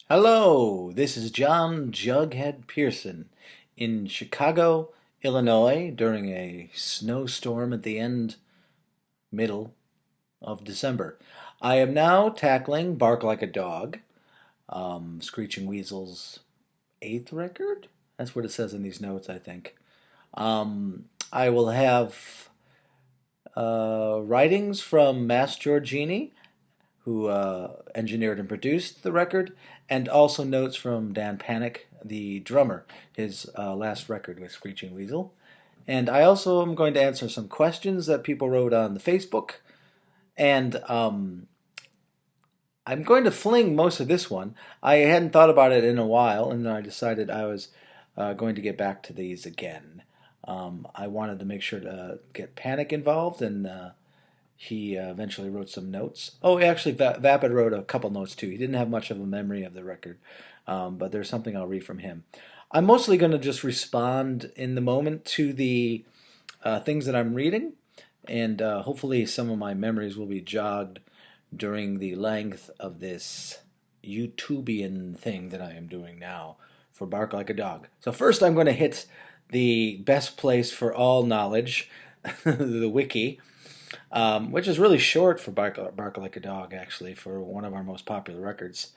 Hello, this is John Jughead Pearson in Chicago, Illinois during a snowstorm at the middle of December. I am now tackling Bark Like a Dog, Screeching Weasel's eighth record? That's what it says in these notes, I think. I will have writings from Mass Giorgini, who engineered and produced the record, and also notes from Dan Panic, the drummer, his last record with Screeching Weasel. And I also am going to answer some questions that people wrote on the Facebook. And I'm going to fling most of this one. I hadn't thought about it in a while, and I decided I was going to get back to these again. I wanted to make sure to get Panic involved, and he eventually wrote some notes. Oh, actually, Vapid wrote a couple notes too. He didn't have much of a memory of the record, but there's something I'll read from him. I'm mostly going to just respond in the moment to the things that I'm reading, and hopefully some of my memories will be jogged during the length of this YouTubian thing that I am doing now for Bark Like a Dog. So first I'm going to hit the best place for all knowledge, the wiki, which is really short for Bark Like a Dog, actually, for one of our most popular records.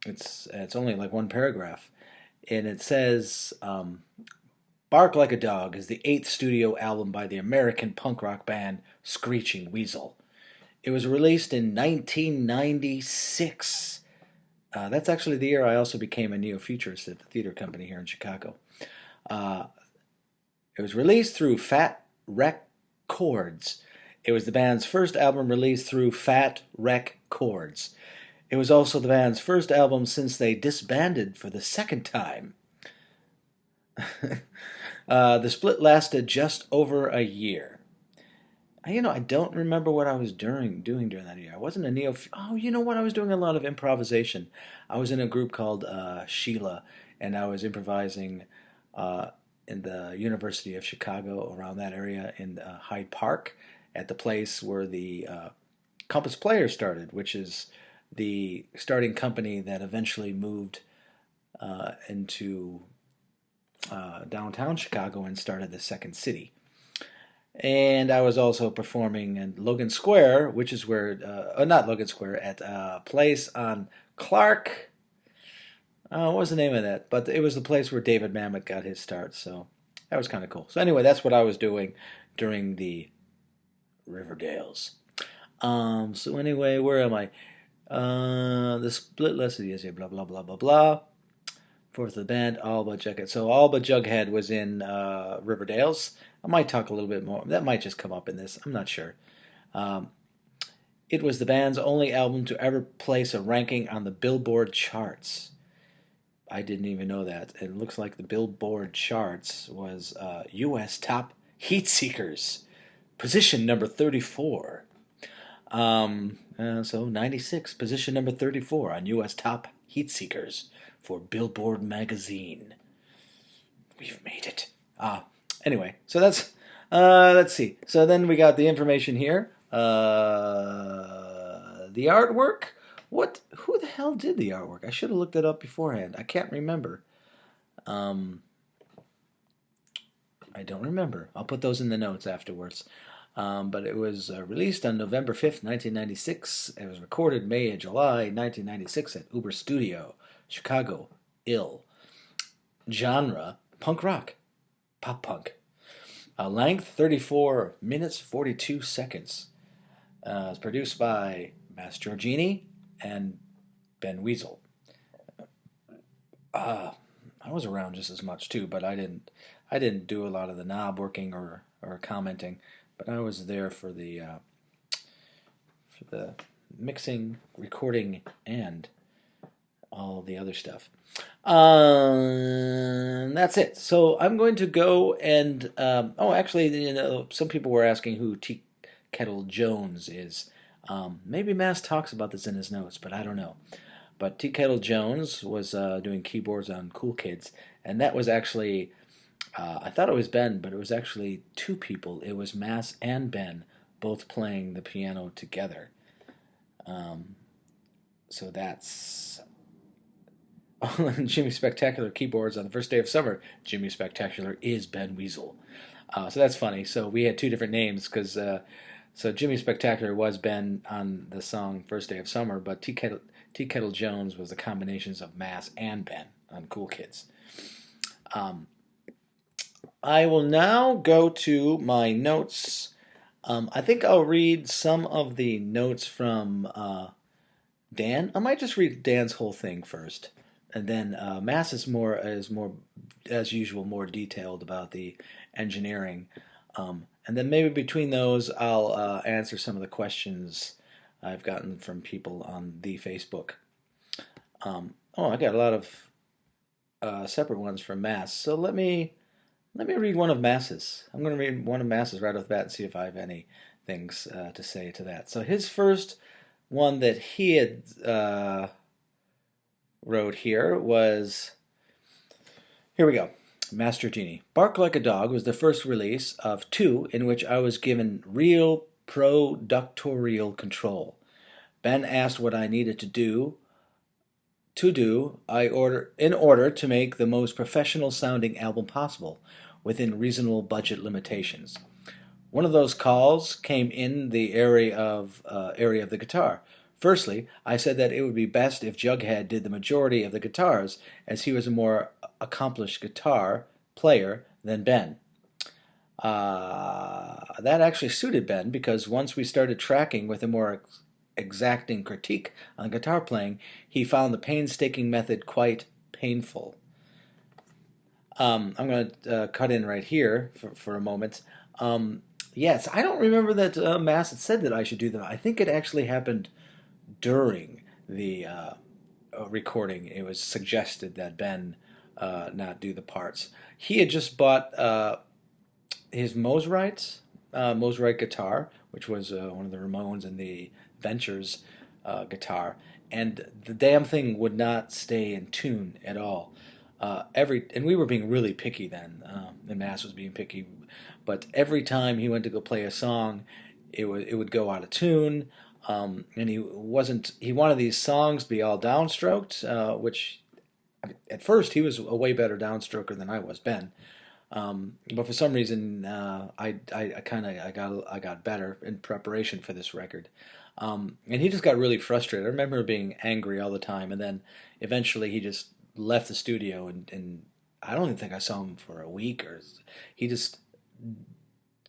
It's only like one paragraph, and it says, Bark Like a Dog is the eighth studio album by the American punk rock band Screeching Weasel. It was released in 1996. That's actually the year I also became a neo-futurist at the theater company here in Chicago. Uh, it was released through Fat Wreck Chords. It was the band's first album released through Fat Wreck Chords. It was also the band's first album since they disbanded for the second time. The split lasted just over a year. I don't remember what I was doing during that year. I wasn't a neo. Oh, you know what? I was doing a lot of improvisation. I was in a group called Sheila, and I was improvising in the University of Chicago, around that area, in Hyde Park, at the place where the Compass Players started, which is the starting company that eventually moved into downtown Chicago and started the Second City. And I was also performing in Logan Square, which is where, not Logan Square, at a place on Clark. What was the name of that? But it was the place where David Mamet got his start, so that was kind of cool. So anyway, that's what I was doing during the Riverdales. So anyway, where am I? The split list is blah blah blah blah blah. Fourth of the band, all but Jughead. So all but Jughead was in Riverdales. I might talk a little bit more. That might just come up in this. I'm not sure. It was the band's only album to ever place a ranking on the Billboard charts. I didn't even know that. It looks like the Billboard charts was U.S. Top Heat Seekers, position number 34. So 96, position number 34 on U.S. Top Heat Seekers for Billboard magazine. We've made it. Anyway, so that's, let's see. So then we got the information here. The artwork. Who the hell did the artwork? I should have looked it up beforehand. I can't remember. I don't remember. I'll put those in the notes afterwards. But it was released on November 5th, 1996. It was recorded May and July 1996 at Uber Studio, Chicago, Ill. Genre, punk rock, pop punk. Length, 34 minutes, 42 seconds. It's produced by Mass Giorgini and Ben Weasel. I was around just as much too, but I didn't do a lot of the knob working or commenting, but I was there for the mixing, recording, and all the other stuff. That's it. So I'm going to go and actually, some people were asking who Tea Kettle Jones is. Maybe Mass talks about this in his notes, but I don't know. But Tea Kettle Jones was doing keyboards on Cool Kids, and that was actually, I thought it was Ben, but it was actually two people. It was Mass and Ben both playing the piano together. So that's Jimmy Spectacular keyboards on the first day of summer. Jimmy Spectacular is Ben Weasel. So that's funny. So we had two different names because so Jimmy Spectacular was Ben on the song First Day of Summer, but Tea Kettle Jones was the combinations of Mass and Ben on Cool Kids. Um, I will now go to my notes. I think I'll read some of the notes from Dan. I might just read Dan's whole thing first, and then Mass is more as usual more detailed about the engineering, and then maybe between those I'll answer some of the questions I've gotten from people on the Facebook. I got a lot of separate ones from Mass, so let me read one of Mass's. I'm going to read one of Mass's right off the bat and see if I have any things to say to that. So his first one that he had wrote here was, here we go. Master Genie. Bark Like a Dog was the first release of two in which I was given real productorial control. Ben asked what I needed in order to make the most professional sounding album possible within reasonable budget limitations. One of those calls came in the area of the guitar. Firstly, I said that it would be best if Jughead did the majority of the guitars, as he was a more accomplished guitar player than Ben. That actually suited Ben because once we started tracking with a more exacting critique on guitar playing, he found the painstaking method quite painful. I'm going to cut in right here for a moment. Yes, I don't remember that Mass had said that I should do that. I think it actually happened during the recording. It was suggested that Ben not do the parts. He had just bought his Mosrite guitar, which was one of the Ramones and the Ventures guitar, and the damn thing would not stay in tune at all. And we were being really picky then, and Mass was being picky, but every time he went to go play a song, it would go out of tune, and he wanted these songs to be all downstroked, which at first he was a way better downstroker than I was, Ben. But for some reason, I got better in preparation for this record, and he just got really frustrated. I remember being angry all the time, and then eventually he just left the studio, and I don't even think I saw him for a week, or he just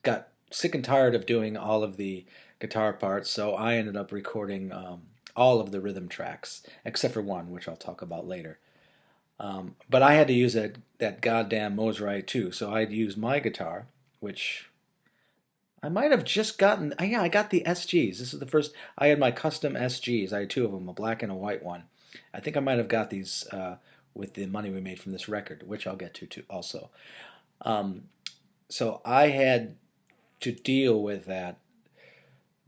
got sick and tired of doing all of the guitar parts. So I ended up recording all of the rhythm tracks except for one, which I'll talk about later. But I had to use that goddamn Mosrite too, so I'd use my guitar, which I might have just gotten. Yeah, I got the SGs. This is the first. I had my custom SGs. I had two of them, a black and a white one. I think I might have got these with the money we made from this record, which I'll get to too also. So I had to deal with that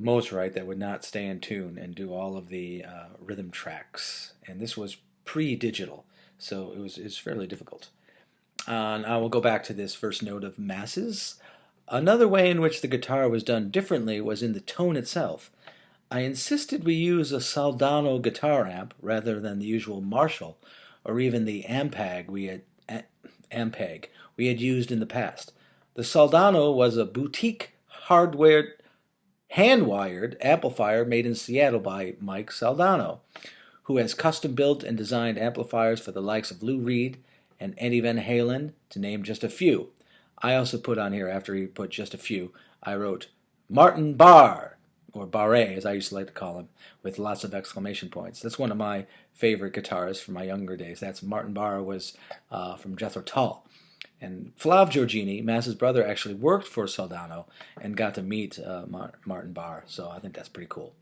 Mosrite that would not stay in tune and do all of the rhythm tracks, and this was pre-digital. So it was fairly difficult. And I will go back to this first note of Mass's. Another way in which the guitar was done differently was in the tone itself. I insisted we use a Soldano guitar amp rather than the usual Marshall or even the Ampeg we had used in the past. The Soldano was a boutique hand-wired amplifier made in Seattle by Mike Soldano, who has custom-built and designed amplifiers for the likes of Lou Reed and Eddie Van Halen, to name just a few. I also put on here, after he put just a few, I wrote Martin Barre, or Barre, as I used to like to call him, with lots of exclamation points. That's one of my favorite guitarists from my younger days. That's Martin Barre was from Jethro Tull. And Flav Giorgini, Mass's brother, actually worked for Soldano and got to meet Martin Barre, so I think that's pretty cool.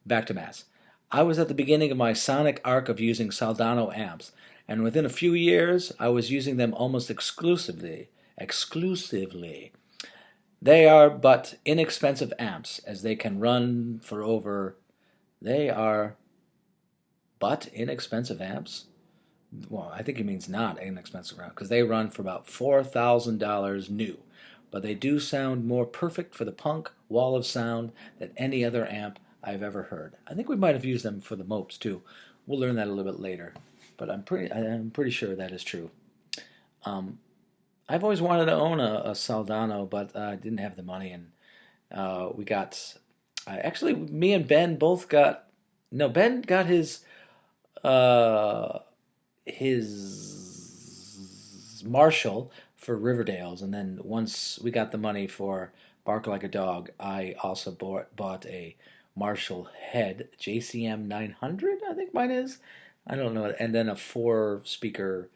Back to Mass. I was at the beginning of my sonic arc of using Soldano amps, and within a few years I was using them almost exclusively. They are but inexpensive amps, as they can run for over... They are but inexpensive amps? Well, I think he means not inexpensive amps, because they run for about $4,000 new. But they do sound more perfect for the punk wall of sound than any other amp I've ever heard. I think we might have used them for the Mopes, too. We'll learn that a little bit later. but I'm pretty sure that is true. Um, I've always wanted to own a Soldano, but I didn't have the money, and we got. Actually, me and Ben both got. No, Ben got uh, his Marshall for Riverdale's, and then once we got the money for Bark Like a Dog, I also bought a Marshall Head JCM 900, I think mine is. I don't know, and then a four speaker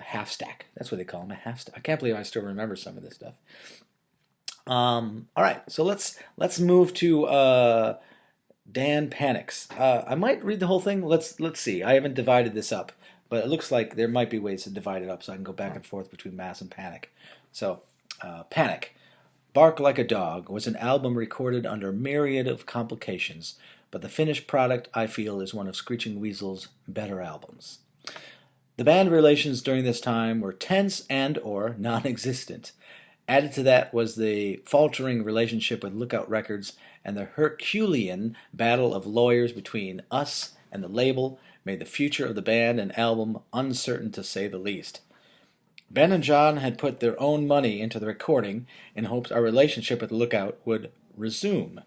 half stack. That's what they call them, a half stack. I can't believe I still remember some of this stuff. All right, so let's move to Dan Panics. I might read the whole thing. Let's see. I haven't divided this up, but it looks like there might be ways to divide it up so I can go back and forth between Mass and Panic. So, Panic. Bark Like a Dog was an album recorded under a myriad of complications, but the finished product, I feel, is one of Screeching Weasel's better albums. The band relations during this time were tense and or non-existent. Added to that was the faltering relationship with Lookout Records, and the Herculean battle of lawyers between us and the label made the future of the band and album uncertain to say the least. Ben and John had put their own money into the recording in hopes our relationship with Lookout would resume.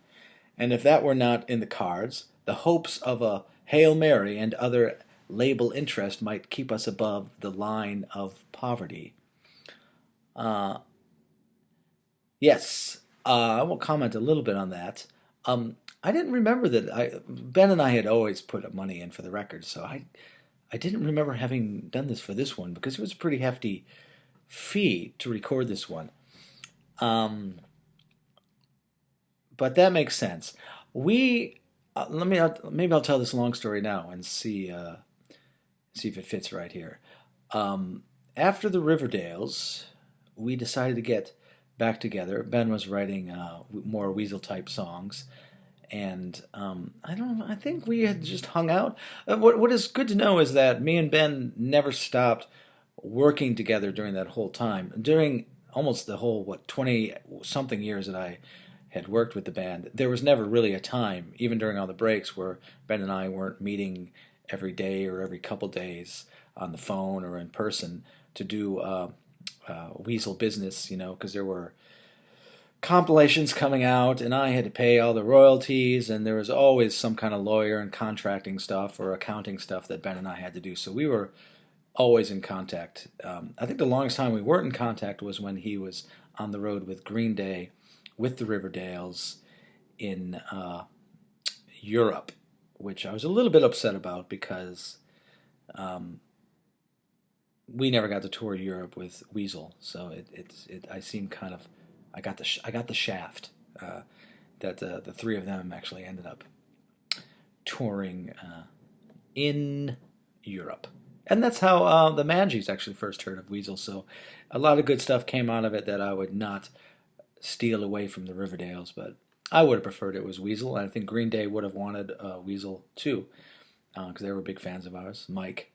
And if that were not in the cards, the hopes of a Hail Mary and other label interest might keep us above the line of poverty. Yes, I will comment a little bit on that. I didn't remember that Ben and I had always put money in for the record, so I didn't remember having done this for this one because it was a pretty hefty fee to record this one. But that makes sense. We maybe I'll tell this long story now and see if it fits right here. After the Riverdales, we decided to get back together. Ben was writing more Weasel type songs, and I don't know. I think we had just hung out. What is good to know is that me and Ben never stopped working together during that whole time. During almost the whole 20 something years that I had worked with the band, there was never really a time, even during all the breaks, where Ben and I weren't meeting every day or every couple days on the phone or in person to do Weasel business, because there were compilations coming out, and I had to pay all the royalties, and there was always some kind of lawyer and contracting stuff or accounting stuff that Ben and I had to do. So we were always in contact. I think the longest time we weren't in contact was when he was on the road with Green Day, with the Riverdales in Europe, which I was a little bit upset about because we never got to tour Europe with Weasel. So I seemed kind of I got the shaft that the three of them actually ended up touring in Europe. And that's how the Mangies actually first heard of Weasel. So a lot of good stuff came out of it that I would not steal away from the Riverdales, but I would have preferred it was Weasel. And I think Green Day would have wanted Weasel too, because they were big fans of ours, Mike.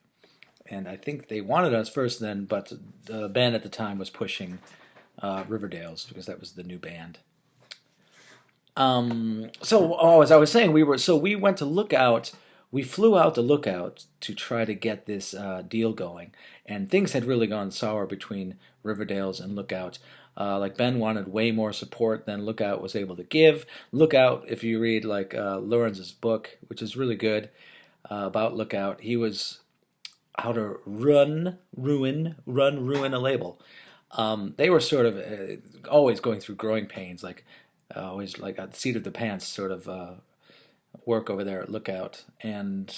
And I think they wanted us first then, but the band at the time was pushing Riverdales because that was the new band. As I was saying, we went to Lookout. We flew out to Lookout to try to get this deal going, and things had really gone sour between Riverdales and Lookout. Like Ben wanted way more support than Lookout was able to give. Lookout, if you read like Lawrence's book, which is really good about Lookout, he was how to ruin a label. They were sort of always going through growing pains, like always like a seat of the pants sort of work over there at Lookout, and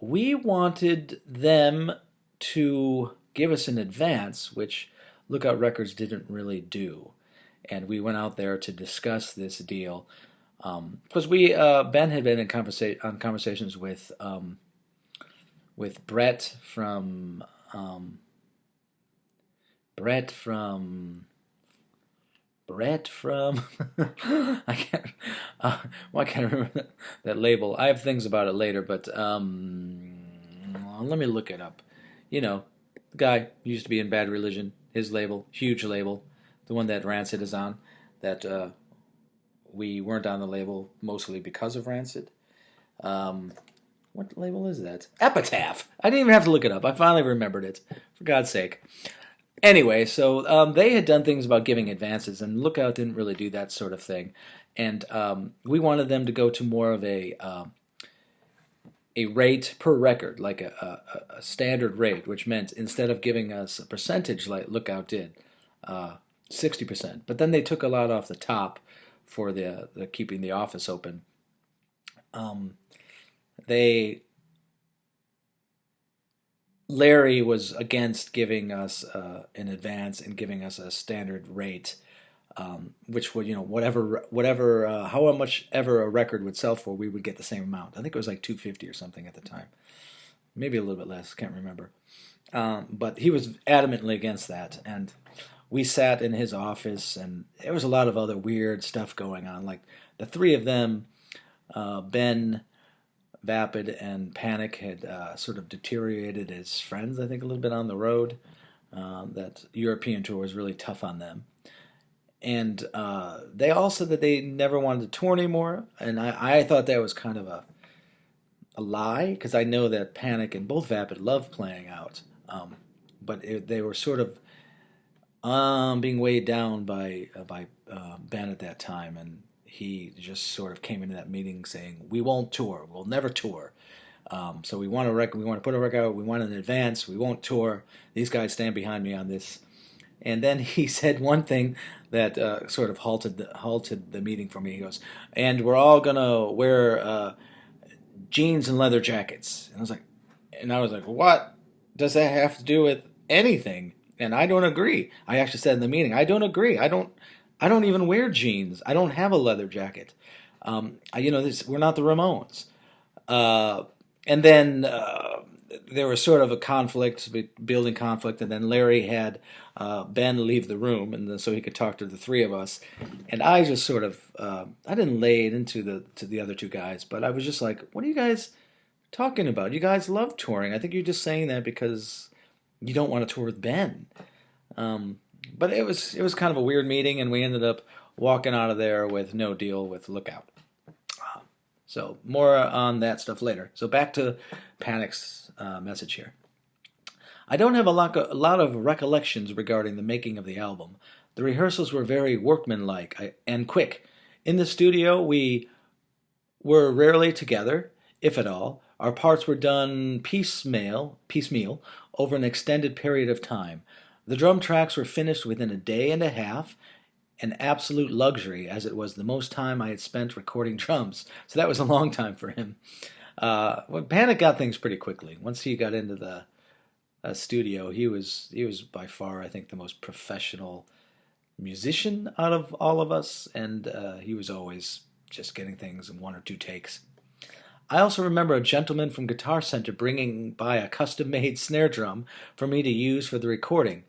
we wanted them to give us an advance, which Lookout Records didn't really do, and we went out there to discuss this deal because Ben had been in conversations with Brett from I can't remember that label. I have things about it later, but let me look it up. The guy used to be in Bad Religion. His label, huge label, the one that Rancid is on. That we weren't on the label mostly because of Rancid. What label is that? Epitaph. I didn't even have to look it up. I finally remembered it. For God's sake. Anyway, so they had done things about giving advances, and Lookout didn't really do that sort of thing. And we wanted them to go to more of a rate per record, like a standard rate, which meant instead of giving us a percentage like Lookout did, 60%. But then they took a lot off the top for the keeping the office open. Um, they Larry was against giving us an advance and giving us a standard rate, which would whatever how much ever a record would sell for, we would get the same amount. I think it was like 250 or something at the time, maybe a little bit less. Can't remember. But he was adamantly against that, and we sat in his office, and there was a lot of other weird stuff going on. Like the three of them, Ben, Vapid, and Panic had sort of deteriorated as friends, I think, a little bit on the road. That European tour was really tough on them. And they all said that they never wanted to tour anymore. And I thought that was kind of a lie, because I know that Panic and both Vapid love playing out. But they were sort of being weighed down by Ben at that time, and he just sort of came into that meeting saying, "We won't tour. We'll never tour. So we want a record. We want to put a record out. We want an advance. We won't tour. These guys stand behind me on this." And then he said one thing that sort of halted the meeting for me. He goes, "And we're all gonna wear jeans and leather jackets." And I was like, "What does that have to do with anything?" And I don't agree. I actually said in the meeting, I don't agree. I don't even wear jeans. I don't have a leather jacket. We're not the Ramones. Uh, and then there was sort of a conflict, building conflict, and then Larry had Ben leave the room, and so he could talk to the three of us. And I just sort of, I didn't lay it into the other two guys, but I was just like, "What are you guys talking about? You guys love touring. I think you're just saying that because you don't want to tour with Ben." But it was kind of a weird meeting, and we ended up walking out of there with no deal with Lookout. So more on that stuff later. So back to Panic's message here. I don't have a lot of recollections regarding the making of the album. The rehearsals were very workmanlike and quick. In the studio, we were rarely together, if at all. Our parts were done piecemeal over an extended period of time. The drum tracks were finished within a day and a half, an absolute luxury, as it was the most time I had spent recording drums. So that was a long time for him. Panic got things pretty quickly. Once he got into the studio, he was by far, I think, the most professional musician out of all of us, and he was always just getting things in one or two takes. I also remember a gentleman from Guitar Center bringing by a custom-made snare drum for me to use for the recording.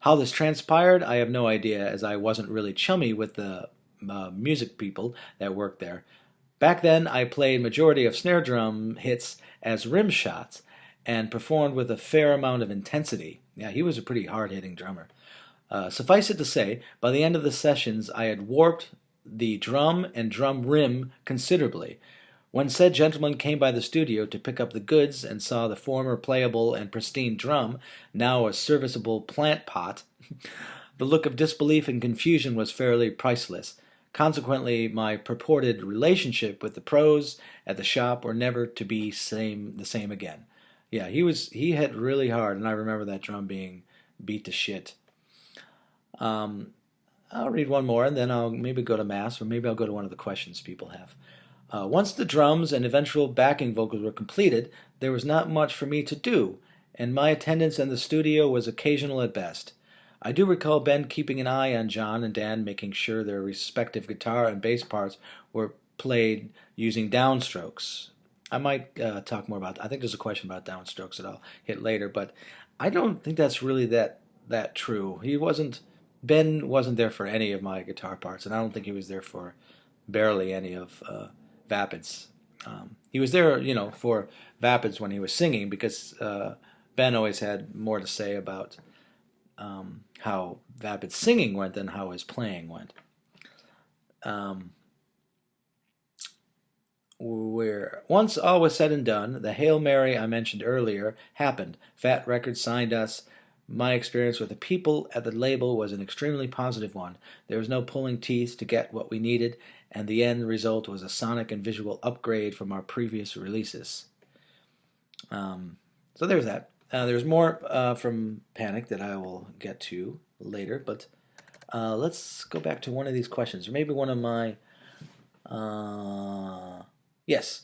How this transpired, I have no idea, as I wasn't really chummy with the music people that worked there. Back then, I played majority of snare drum hits as rim shots and performed with a fair amount of intensity. Yeah, he was a pretty hard-hitting drummer. Suffice it to say, by the end of the sessions, I had warped the drum and drum rim considerably. When said gentleman came by the studio to pick up the goods and saw the former playable and pristine drum, now a serviceable plant pot, the look of disbelief and confusion was fairly priceless. Consequently, my purported relationship with the pros at the shop were never to be the same again. Yeah, he hit really hard, and I remember that drum being beat to shit. I'll read one more, and then I'll maybe go to mass, or maybe I'll go to one of the questions people have. Once the drums and eventual backing vocals were completed, there was not much for me to do, and my attendance in the studio was occasional at best. I do recall Ben keeping an eye on John and Dan, making sure their respective guitar and bass parts were played using downstrokes. I might talk more about that. I think there's a question about downstrokes that I'll hit later, but I don't think that's really that true. Ben wasn't there for any of my guitar parts, and I don't think he was there for barely any of Vapid's. He was there, for Vapid's when he was singing, because Ben always had more to say about how Vapid's singing went than how his playing went. where once all was said and done, the Hail Mary I mentioned earlier happened. Fat Records signed us. My experience with the people at the label was an extremely positive one. There was no pulling teeth to get what we needed, and the end result was a sonic and visual upgrade from our previous releases. So there's that. There's more from Panic that I will get to later, but let's go back to one of these questions, or maybe one of my. Yes.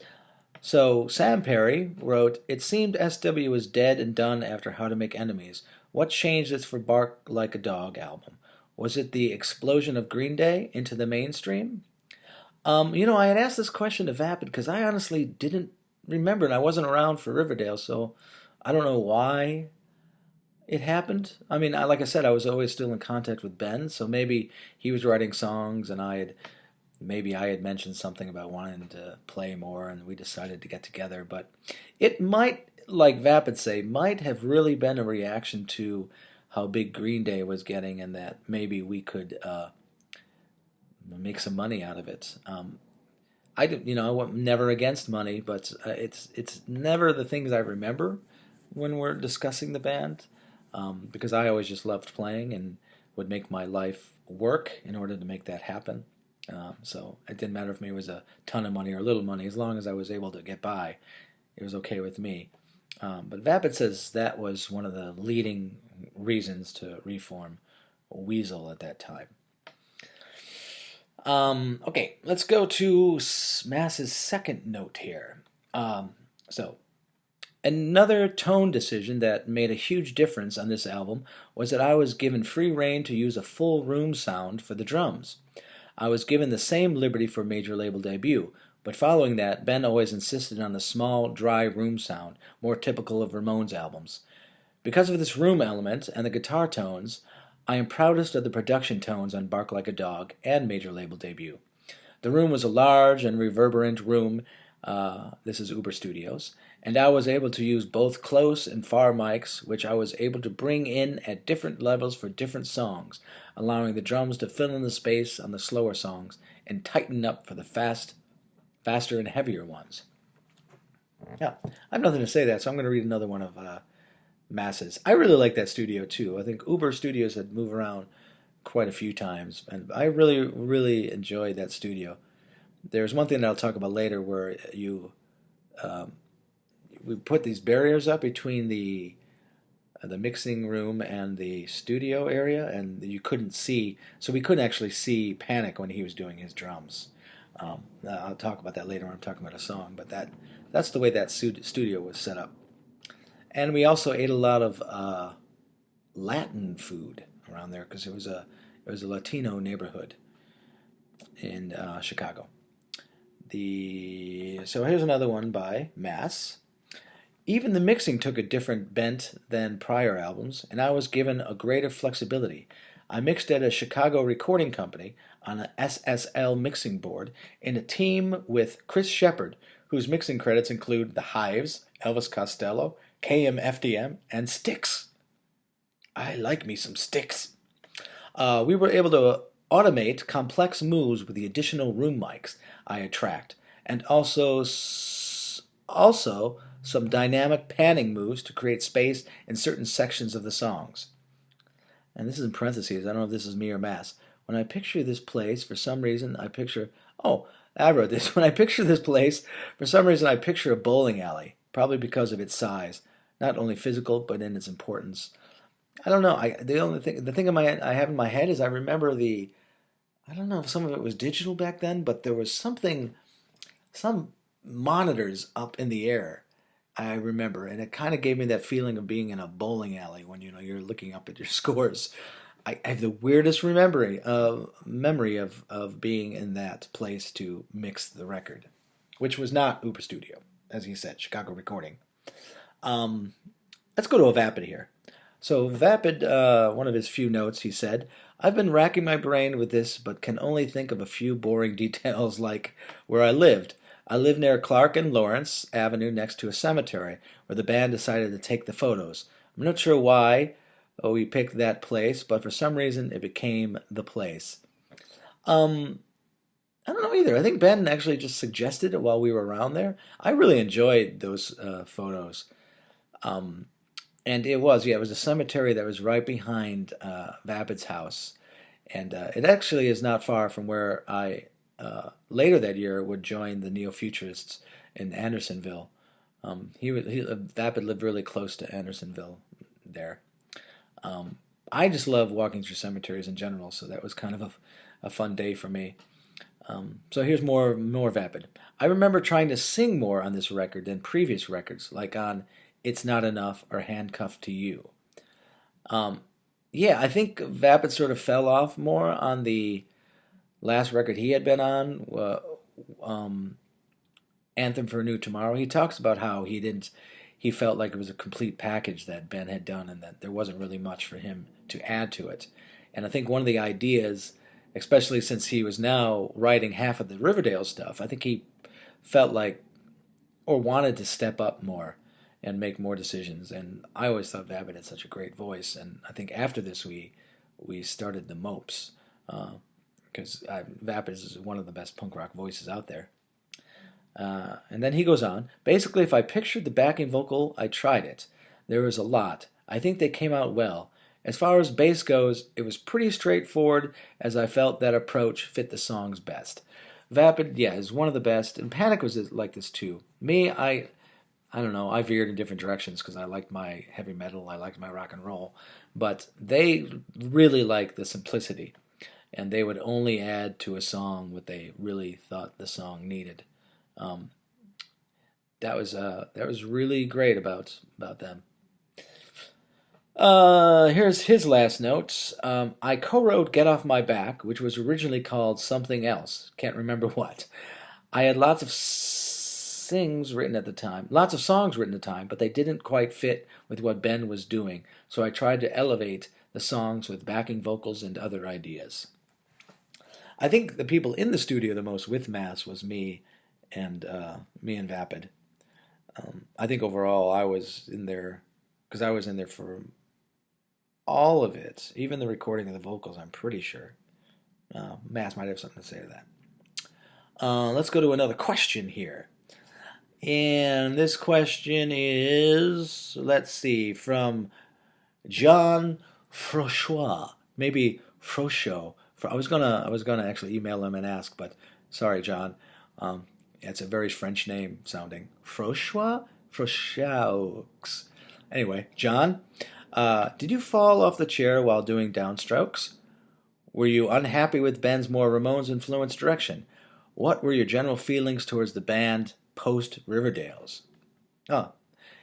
So Sam Perry wrote, "It seemed SW was dead and done after How to Make Enemies. What changed it for Bark Like a Dog album? Was it the explosion of Green Day into the mainstream?" I had asked this question to Vapid because I honestly didn't remember, and I wasn't around for Riverdale, so I don't know why it happened. I mean, like I said, I was always still in contact with Ben, so maybe he was writing songs, and maybe I had mentioned something about wanting to play more, and we decided to get together. But it might, like Vapid say, might have really been a reaction to how big Green Day was getting, and that maybe we could make some money out of it. I'm never against money, but it's never the things I remember when we're discussing the band, because I always just loved playing and would make my life work in order to make that happen. So it didn't matter if me it was a ton of money or a little money, as long as I was able to get by, it was okay with me. But Vapid says that was one of the leading reasons to reform Weasel at that time. Okay, let's go to Mass's second note here. So, another tone decision that made a huge difference on this album was that I was given free rein to use a full room sound for the drums. I was given the same liberty for major label debut, but following that, Ben always insisted on the small, dry room sound, more typical of Ramones albums. Because of this room element and the guitar tones, I am proudest of the production tones on Bark Like a Dog and major label debut. The room was a large and reverberant room. This is Uber Studios, and I was able to use both close and far mics, which I was able to bring in at different levels for different songs, allowing the drums to fill in the space on the slower songs and tighten up for the faster and heavier ones. Yeah, I have nothing to say to that, so I'm going to read another one of Masses. I really like that studio too. I think Uber Studios had moved around quite a few times, and I really, really enjoyed that studio. There's one thing that I'll talk about later where we put these barriers up between the mixing room and the studio area, and you couldn't see, so we couldn't actually see Panic when he was doing his drums. I'll talk about that later when I'm talking about a song, but that's the way that studio was set up. And we also ate a lot of Latin food around there because it was a Latino neighborhood in Chicago. So here's another one by Mass. Even the mixing took a different bent than prior albums, and I was given a greater flexibility. I mixed at a Chicago recording company on an SSL mixing board in a team with Chris Shepard, whose mixing credits include The Hives, Elvis Costello, KMFDM, and Styx. I like me some Styx. We were able to automate complex moves with the additional room mics I had tracked, and also some dynamic panning moves to create space in certain sections of the songs. And this is in parentheses. I don't know if this is me or Mass. When I picture this place, for some reason, I picture... Oh, I wrote this. When I picture this place, for some reason, I picture a bowling alley, probably because of its size, not only physical, but in its importance. I don't know. The thing I have in my head is I remember I don't know if some of it was digital back then, but there was some monitors up in the air, I remember, and it kind of gave me that feeling of being in a bowling alley when you're looking up at your scores. I have the weirdest memory of being in that place to mix the record, which was not Uber Studio, as he said, Chicago recording. Let's go to a Vapid here. So Vapid, one of his few notes, he said, "I've been racking my brain with this, but can only think of a few boring details like where I lived. I live near Clark and Lawrence Avenue next to a cemetery where the band decided to take the photos. I'm not sure why we picked that place, but for some reason it became the place." I don't know either. I think Ben actually just suggested it while we were around there. I really enjoyed those photos. Um, and it was a cemetery that was right behind Vapid's house. And it actually is not far from where I later that year would join the neo-futurists in Andersonville. Vapid lived really close to Andersonville there. Um, I just love walking through cemeteries in general, so that was kind of a fun day for me. So here's more Vapid. I remember trying to sing more on this record than previous records, like on "It's Not Enough" or "Handcuffed to You." Um, yeah, I think Vapid sort of fell off more on the last record he had been on, um, Anthem for a New Tomorrow. He talks about how he felt like it was a complete package that Ben had done, and that there wasn't really much for him to add to it. And I think one of the ideas, especially since he was now writing half of the Riverdale stuff, I think he felt like or wanted to step up more and make more decisions. And I always thought Vapid had such a great voice. And I think after this we started the Mopes because Vapid is one of the best punk rock voices out there. And then he goes on. Basically, if I pictured the backing vocal, I tried it. There was a lot. I think they came out well. As far as bass goes, it was pretty straightforward, as I felt that approach fit the songs best. Vapid, yeah, is one of the best, and Panic was like this too. Me, I don't know, I veered in different directions because I liked my heavy metal, I liked my rock and roll, but they really liked the simplicity, and they would only add to a song what they really thought the song needed. Um, that was really great about them. Here's his last notes. I co-wrote "Get Off My Back," which was originally called something else. Can't remember what. I had lots of songs written at the time, but they didn't quite fit with what Ben was doing. So I tried to elevate the songs with backing vocals and other ideas. I think the people in the studio the most with Mass was me and Vapid. I think overall I was in there because I was in there for all of it, even the recording of the vocals. I'm pretty sure. Mass might have something to say to that. Let's go to another question here. And this question is, let's see, from John Frochois. Maybe Frocho. I was gonna actually email him and ask, but sorry, John. It's a very French name sounding. Frochois? Frochaux. Anyway, John, did you fall off the chair while doing downstrokes? Were you unhappy with Ben's more Ramones influenced direction? What were your general feelings towards the band post Riverdales? Oh,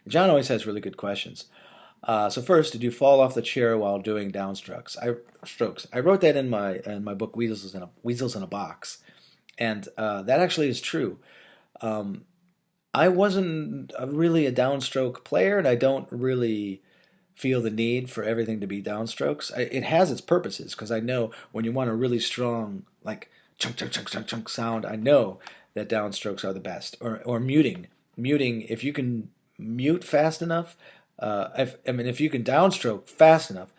John always has really good questions. So first, did you fall off the chair while doing downstrokes? I wrote that in my book Weasels in a Box, and that actually is true. Um, I wasn't really a downstroke player, and I don't really feel the need for everything to be downstrokes. It has its purposes because I know when you want a really strong, like chunk chunk chunk chunk chunk sound, I know that downstrokes are the best. Or muting. If you can mute fast enough, if you can downstroke fast enough,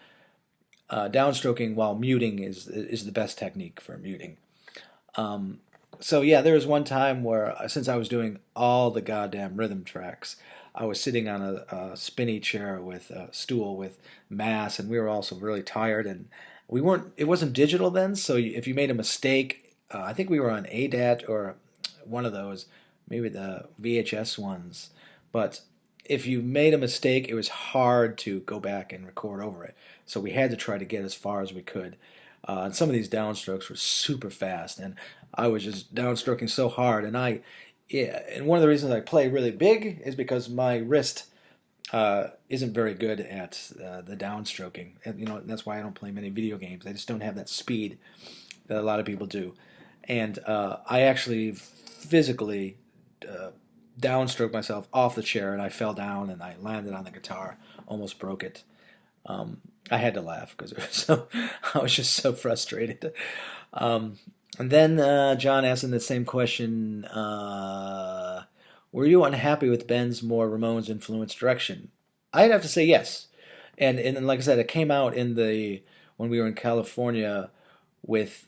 downstroking while muting is the best technique for muting. Um, so yeah, there was one time where since I was doing all the goddamn rhythm tracks, I was sitting on a spinny chair with a stool with Mass, and we were also really tired, and we weren't. It wasn't digital then, so if you made a mistake, I think we were on ADAT or one of those, maybe the VHS ones, but if you made a mistake, it was hard to go back and record over it. So we had to try to get as far as we could. And some of these downstrokes were super fast, and I was just downstroking so hard. Yeah, and one of the reasons I play really big is because my wrist isn't very good at the downstroking. And, that's why I don't play many video games. I just don't have that speed that a lot of people do. And I actually physically uh, downstroke myself off the chair, and I fell down and I landed on the guitar, almost broke it. I had to laugh because I was just so frustrated. Um, and then John asked him the same question: were you unhappy with Ben's more Ramones influenced direction? I'd have to say yes. And like I said, it came out in the when we were in California with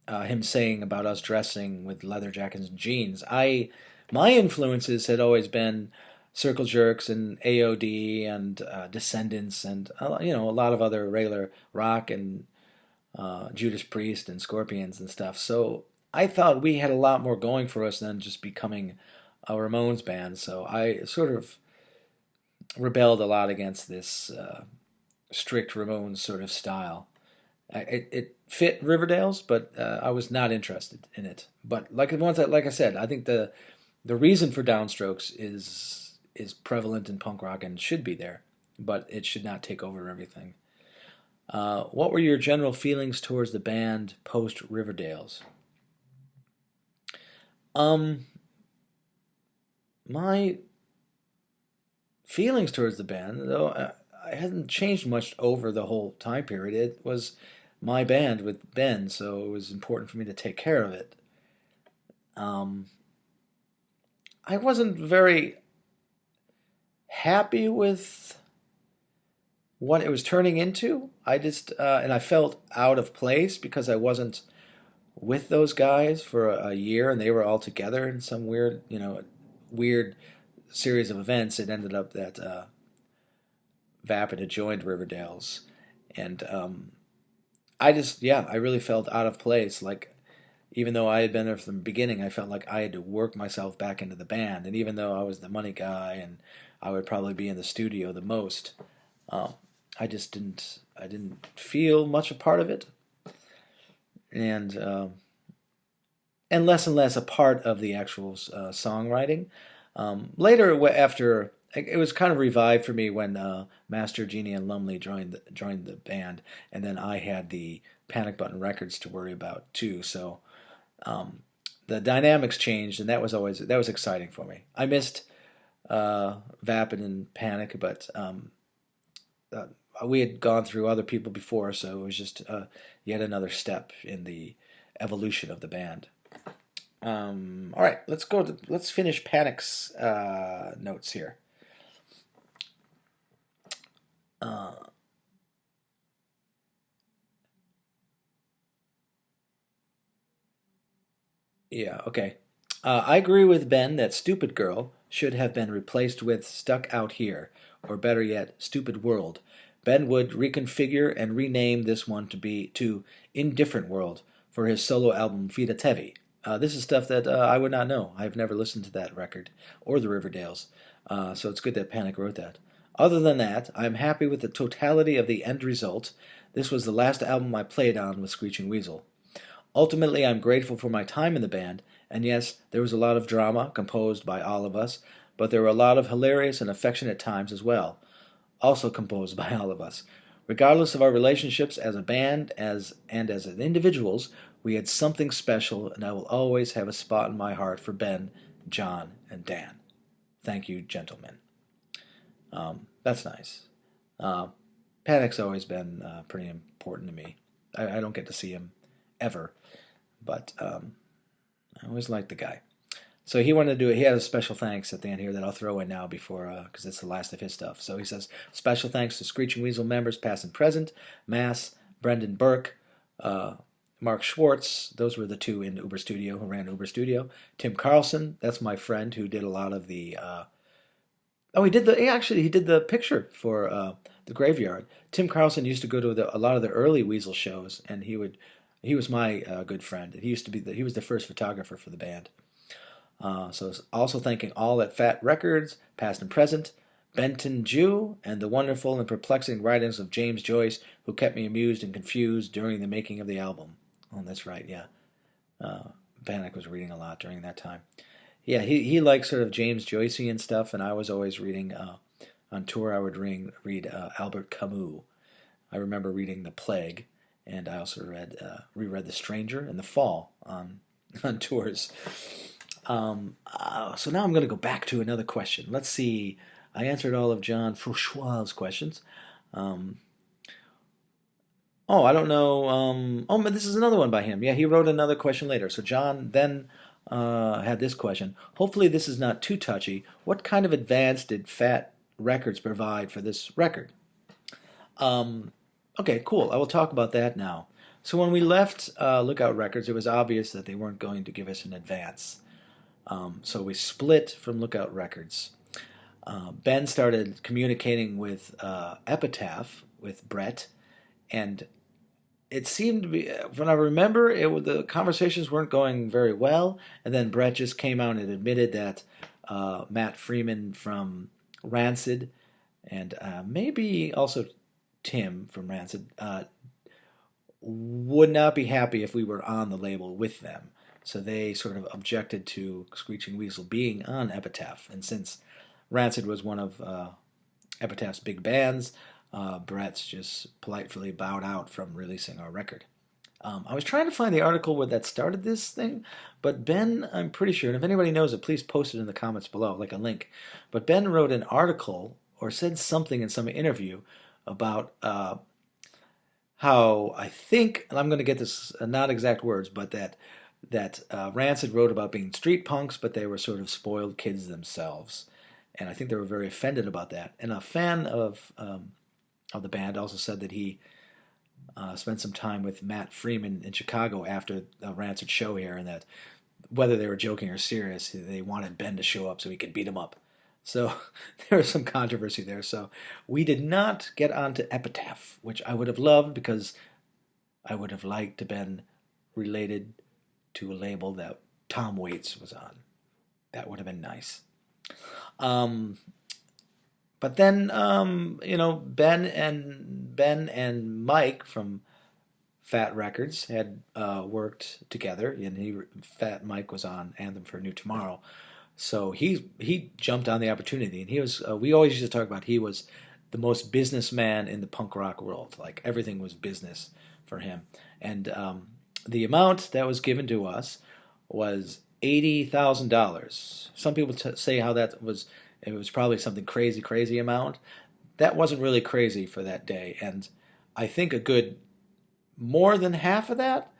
him saying about us dressing with leather jackets and jeans. My influences had always been Circle Jerks and AOD and Descendants and a lot of other regular rock and Judas Priest and Scorpions and stuff. So I thought we had a lot more going for us than just becoming a Ramones band. So I sort of rebelled a lot against this strict Ramones sort of style. It fit Riverdale's, but I was not interested in it. But like I said, I think the reason for downstrokes is prevalent in punk rock and should be there, but it should not take over everything. What were your general feelings towards the band post Riverdale's? Um, my feelings towards the band, though, I hadn't changed much over the whole time period. It was my band with Ben, so it was important for me to take care of it. Um, I wasn't very happy with what it was turning into. I just and I felt out of place because I wasn't with those guys for a year, and they were all together in some weird series of events. It ended up that Vapid had joined Riverdale's, and I really felt out of place. Like even though I had been there from the beginning, I felt like I had to work myself back into the band, and even though I was the money guy and I would probably be in the studio the most, um, I didn't feel much a part of it, and and less a part of the actual songwriting. Later, after it was kind of revived for me when Master Genie and Lumley joined the band, and then I had the Panic Button Records to worry about too. So um, the dynamics changed, and that was exciting for me. I missed Vapid and Panic, but uh, we had gone through other people before, so it was just yet another step in the evolution of the band. All right, let's finish Panic's notes here. Uh, yeah, okay. I agree with Ben that Stupid Girl should have been replaced with Stuck Out Here, or better yet, Stupid World. Ben would reconfigure and rename this one to Indifferent World for his solo album Vita Tevi. This is stuff that I would not know. I've never listened to that record or the Riverdales, so it's good that Panic wrote that. Other than that, I'm happy with the totality of the end result. This was the last album I played on with Screeching Weasel. Ultimately, I'm grateful for my time in the band, and yes, there was a lot of drama composed by all of us, but there were a lot of hilarious and affectionate times as well, also composed by all of us. Regardless of our relationships as a band as individuals, we had something special, and I will always have a spot in my heart for Ben, John, and Dan. Thank you, gentlemen. That's nice. Uh, Panic's always been pretty important to me. I don't get to see him ever, but I always liked the guy. So he wanted to do it. He has a special thanks at the end here that I'll throw in now before, because it's the last of his stuff. So he says, special thanks to Screeching Weasel members past and present, Mass, Brendan Burke, uh, Mark Schwartz, those were the two in Uber Studio who ran Uber Studio. Tim Carlson, that's my friend who did a lot of the. He did the picture for the Graveyard. Tim Carlson used to go to a lot of the early Weasel shows, and he was my good friend. He was the first photographer for the band. So also thanking all at Fat Records, past and present, Benton Jew, and the wonderful and perplexing writings of James Joyce, who kept me amused and confused during the making of the album. Oh, that's right, yeah. Uh, Panic was reading a lot during that time. Yeah, he liked sort of James Joycean stuff, and I was always reading, on tour I would read Albert Camus. I remember reading The Plague, and I also reread The Stranger and The Fall on, on tours. So now I'm going to go back to another question. Let's see. I answered all of John Francois's questions. Um, I don't know. But this is another one by him. Yeah, he wrote another question later. So John then had this question. Hopefully, this is not too touchy. What kind of advance did Fat Records provide for this record? Um, okay, cool. I will talk about that now. So when we left Lookout Records, it was obvious that they weren't going to give us an advance. So we split from Lookout Records. Ben started communicating with Epitaph, with Brett, and it seemed to be, when I remember, the conversations weren't going very well. And then Brett just came out and admitted that Matt Freeman from Rancid and maybe also Tim from Rancid would not be happy if we were on the label with them. So they sort of objected to Screeching Weasel being on Epitaph. And since Rancid was one of Epitaph's big bands, Brett's just politely bowed out from releasing our record. I was trying to find the article where that started this thing, but Ben, I'm pretty sure, and if anybody knows it, please post it in the comments below, like a link. But Ben wrote an article or said something in some interview about how I think, and I'm going to get this not exact words, but that Rancid wrote about being street punks, but they were sort of spoiled kids themselves, and I think they were very offended about that. And a fan of the band also said that he spent some time with Matt Freeman in Chicago after a Rancid show here, and that whether they were joking or serious, they wanted Ben to show up so he could beat him up. So there was some controversy there. So we did not get onto Epitaph, which I would have loved because I would have liked to have been related to a label that Tom Waits was on. That would have been nice. But then, Ben and Mike from Fat Records had worked together, and Fat Mike was on Anthem for a New Tomorrow. So he jumped on the opportunity, and he was. We always used to talk about he was the most businessman in the punk rock world. Like everything was business for him, and the amount that was given to us was $80,000. Some people say how that was. It was probably something crazy amount. That wasn't really crazy for that day, and I think a good more than half of that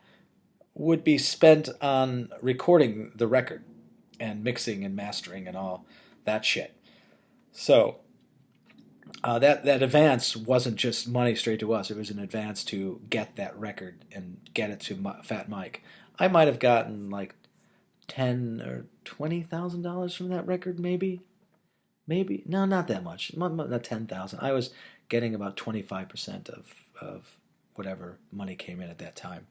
would be spent on recording the record and mixing and mastering and all that shit. So that advance wasn't just money straight to us. It was an advance to get that record and get it to Fat Mike. I might have gotten like $10,000 or $20,000 from that record, maybe. No, not that much. Not 10,000. I was getting about 25% of whatever money came in at that time.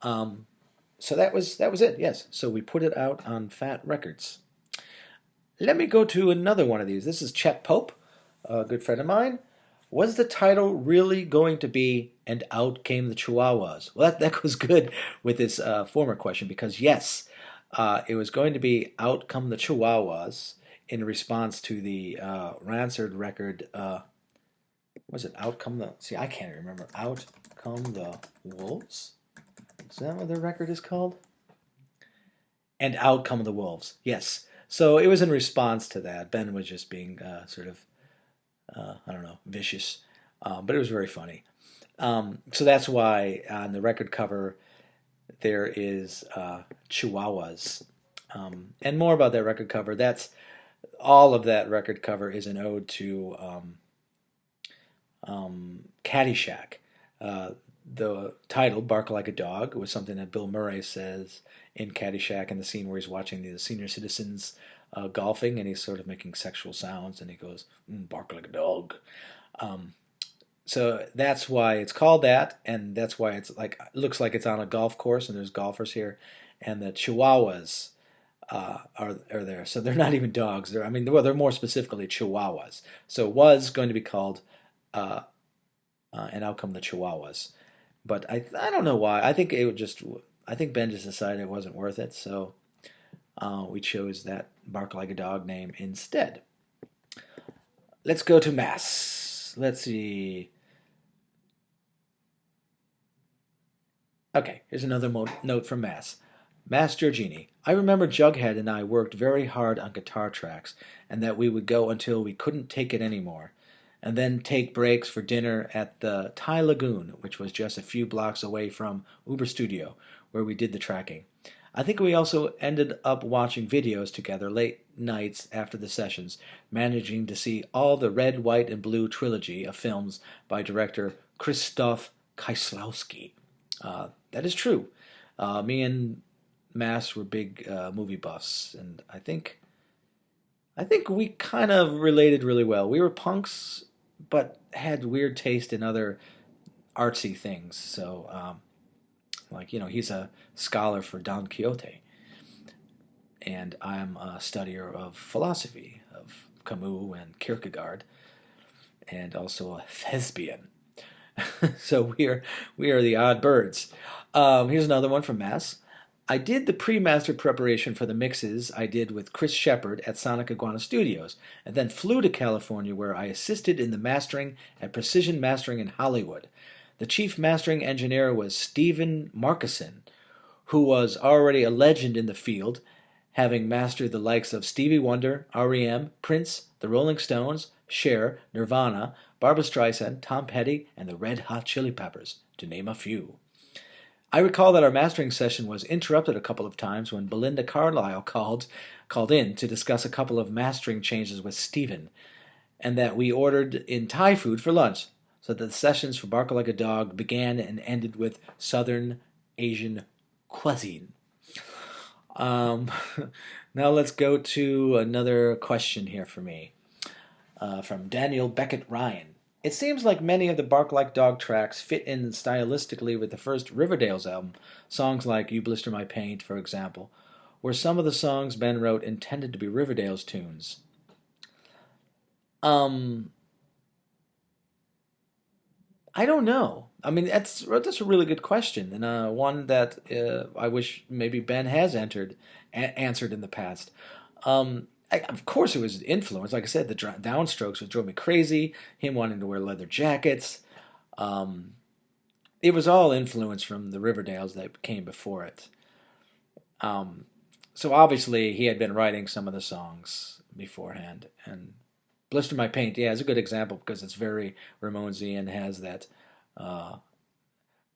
So that was it. Yes. So we put it out on Fat Records. Let me go to another one of these. This is Chet Pope, a good friend of mine. Was the title really going to be "And Out Came the Chihuahuas"? Well, that goes good with this former question because yes, it was going to be "Out Come the Chihuahuas" in response to the Rancid record. Was it "Out Come the"? See, I can't remember. "Out Come the Wolves." Is that what the record is called? And "Out Come the Wolves." Yes. So it was in response to that. Ben was just being sort of, I don't know, vicious. But it was very funny. So that's why on the record cover there is chihuahuas. And more about that record cover. All of that record cover is an ode to Caddyshack. The title, "Bark Like a Dog," was something that Bill Murray says in Caddyshack in the scene where he's watching the senior citizens golfing, and he's sort of making sexual sounds, and he goes, "Bark like a dog." So that's why it's called that, and that's why it looks like it's on a golf course, and there's golfers here, and the chihuahuas are there. So they're not even dogs. They're more specifically chihuahuas. So it was going to be called "And Out Come the Chihuahuas." But I don't know why. I think Ben just decided it wasn't worth it, so we chose that "Bark Like a Dog" name instead. Let's go to Mass. Let's see. Okay, here's another note from Mass. Mass Giorgini. I remember Jughead and I worked very hard on guitar tracks, and that we would go until we couldn't take it anymore, and then take breaks for dinner at the Thai Lagoon, which was just a few blocks away from Uber Studio, where we did the tracking. I think we also ended up watching videos together late nights after the sessions, managing to see all the Red, White, and Blue trilogy of films by director Krzysztof Kieślowski. That is true. Me and Mass were big movie buffs, and I think we kind of related really well. We were punks, but had weird taste in other artsy things. So, like he's a scholar for Don Quixote, and I'm a studier of philosophy of Camus and Kierkegaard, and also a thespian. So we are the odd birds. Here's another one from Mass. I did the pre-mastered preparation for the mixes I did with Chris Shepard at Sonic Iguana Studios, and then flew to California where I assisted in the mastering at Precision Mastering in Hollywood. The chief mastering engineer was Stephen Markison, who was already a legend in the field, having mastered the likes of Stevie Wonder, REM, Prince, the Rolling Stones, Cher, Nirvana, Barbra Streisand, Tom Petty, and the Red Hot Chili Peppers, to name a few. I recall that our mastering session was interrupted a couple of times when Belinda Carlisle called in to discuss a couple of mastering changes with Stephen, and that we ordered in Thai food for lunch, so that the sessions for Bark Like a Dog began and ended with Southern Asian cuisine. Um, Now let's go to another question here for me from Daniel Beckett Ryan. It seems like many of the Bark Like Dog tracks fit in stylistically with the first Riverdale's album. Songs like You Blister My Paint, for example, were some of the songs Ben wrote intended to be Riverdale's tunes. Um, I don't know. I mean, that's a really good question, and one that I wish maybe Ben has answered in the past. Of course, it was influence. Like I said, the downstrokes would drove me crazy. Him wanting to wear leather jackets. Um, it was all influence from the Riverdales that came before it. Um, so obviously, he had been writing some of the songs beforehand, and Blister My Paint, yeah, is a good example because it's very Ramonesy and has that uh,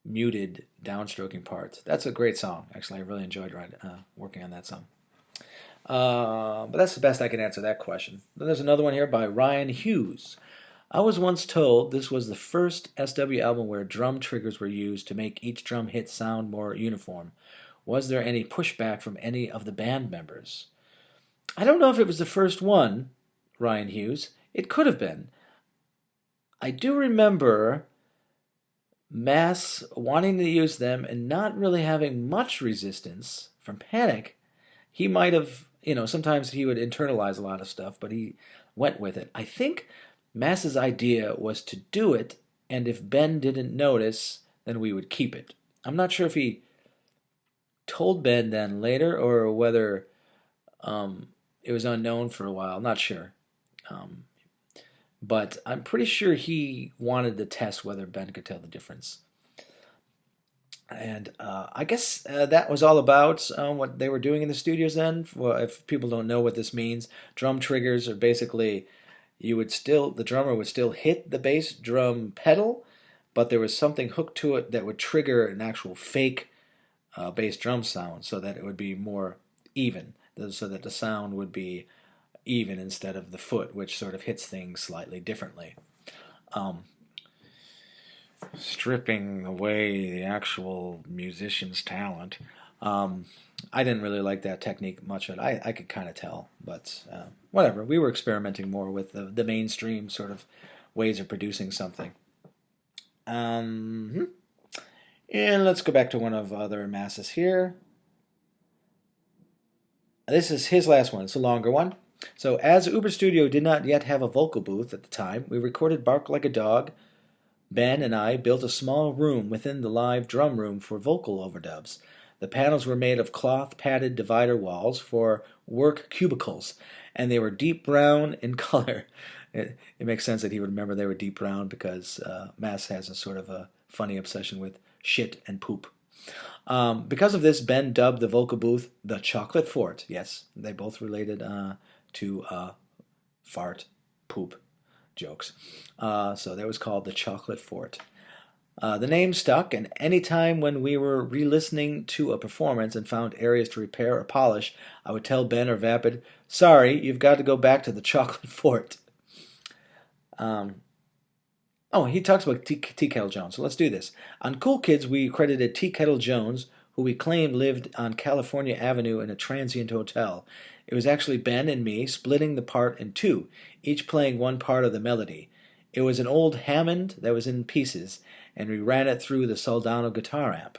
muted downstroking part. That's a great song. Actually, I really enjoyed working on that song. But that's the best I can answer that question. Then there's another one here by Ryan Hughes. I was once told this was the first SW album where drum triggers were used to make each drum hit sound more uniform. Was there any pushback from any of the band members? I don't know if it was the first one, Ryan Hughes. It could have been. I do remember Mass wanting to use them and not really having much resistance from Panic. He might have, sometimes he would internalize a lot of stuff, but he went with it. I think Mass's idea was to do it, and if Ben didn't notice, then we would keep it. I'm not sure if he told Ben then later or whether it was unknown for a while. Not sure. Um, but I'm pretty sure he wanted to test whether Ben could tell the difference. And I guess that was all about what they were doing in the studios then. Well, if people don't know what this means, drum triggers are basically the drummer would still hit the bass drum pedal, but there was something hooked to it that would trigger an actual fake bass drum sound so that it would be more even, so that the sound would be even instead of the foot, which sort of hits things slightly differently. Um, Stripping away the actual musician's talent. Um, I didn't really like that technique much. I could kind of tell, but whatever. We were experimenting more with the mainstream sort of ways of producing something. Um, and let's go back to one of other masses here. This is his last one. It's a longer one. So, as Uber Studio did not yet have a vocal booth at the time, we recorded Bark Like a Dog. Ben and I built a small room within the live drum room for vocal overdubs. The panels were made of cloth padded divider walls for work cubicles, and they were deep brown in color. It makes sense that he would remember they were deep brown because Mass has a sort of a funny obsession with shit and poop. Because of this, Ben dubbed the vocal booth the Chocolate Fort. Yes, they both related to fart, poop jokes. So that was called the Chocolate Fort. The name stuck, and any time when we were re-listening to a performance and found areas to repair or polish, I would tell Ben or Vapid, "Sorry, you've got to go back to the Chocolate Fort." Um, Oh, he talks about Tea Kettle Jones. So let's do this. On Cool Kids, we credited Tea Kettle Jones, who we claimed lived on California Avenue in a transient hotel. It was actually Ben and me splitting the part in two, each playing one part of the melody. It was an old Hammond that was in pieces, and we ran it through the Soldano guitar amp.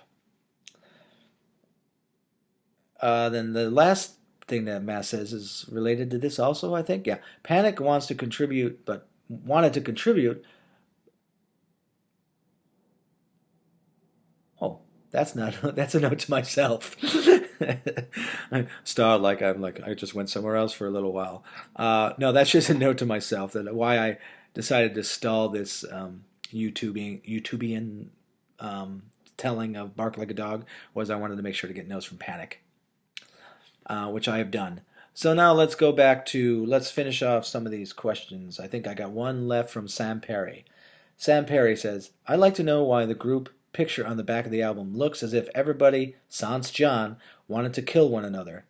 Then the last thing that Matt says is related to this also, I think. Yeah. Panic wants to contribute, but wanted to contribute. Oh, that's not. That's a note to myself. I start like I'm like I just went somewhere else for a little while. No, that's just a note to myself that why I decided to stall this YouTubian telling of Bark Like a Dog was I wanted to make sure to get notes from Panic, which I have done. So now let's finish off some of these questions. I think I got one left from Sam Perry. Sam Perry says, I'd like to know why the group picture on the back of the album looks as if everybody, sans John, wanted to kill one another.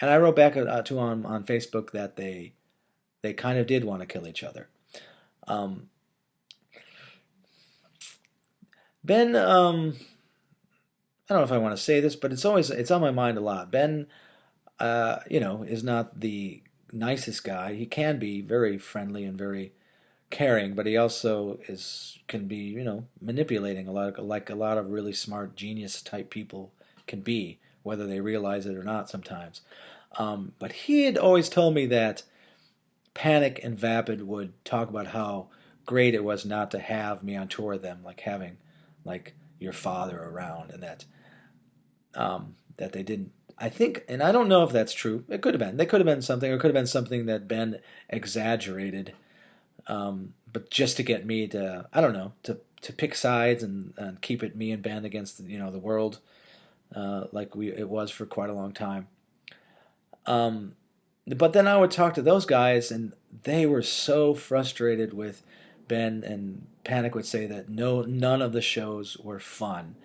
And I wrote back to him on Facebook that they kind of did want to kill each other. Um, Ben, I don't know if I want to say this, but it's on my mind a lot. Ben, is not the nicest guy. He can be very friendly and very caring, but he also can be manipulating a lot, like a lot of really smart genius type people can be, whether they realize it or not sometimes. But he had always told me that Panic and Vapid would talk about how great it was not to have me on tour with them, like having like your father around, and that they didn't. I think, and I don't know if that's true. It could have been. They could have been something, or it could have been something that Ben exaggerated, but just to get me to, I don't know, to pick sides and keep it me and Ben against the world, like it was for quite a long time. Um, but then I would talk to those guys, and they were so frustrated with Ben, and Panic would say that none of the shows were fun.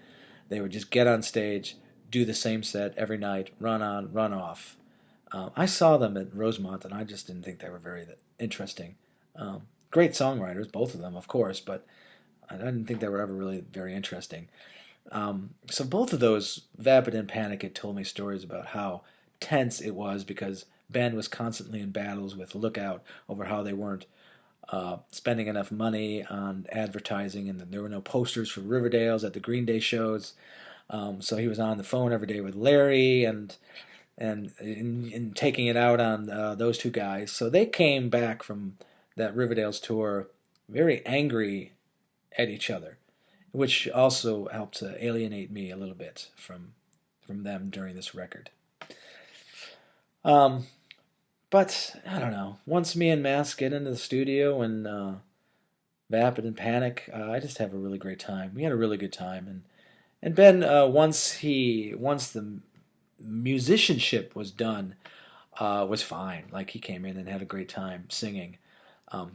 They would just get on stage, do the same set every night, run on, run off. I saw them at Rosemont, and I just didn't think they were very interesting. Great songwriters, both of them, of course, but I didn't think they were ever really very interesting. So both of those, Vapid and Panic, had told me stories about how tense it was because Ben was constantly in battles with Lookout over how they weren't spending enough money on advertising, and there were no posters for Riverdale's at the Green Day shows. So he was on the phone every day with Larry and taking it out on those two guys. So they came back from that Riverdale's tour very angry at each other, which also helped to alienate me a little bit from them during this record. Um, but I don't know. Once me and Mass get into the studio and Vapid and Panic, I just have a really great time. We had a really good time, and Ben, once the musicianship was done, was fine. Like he came in and had a great time singing.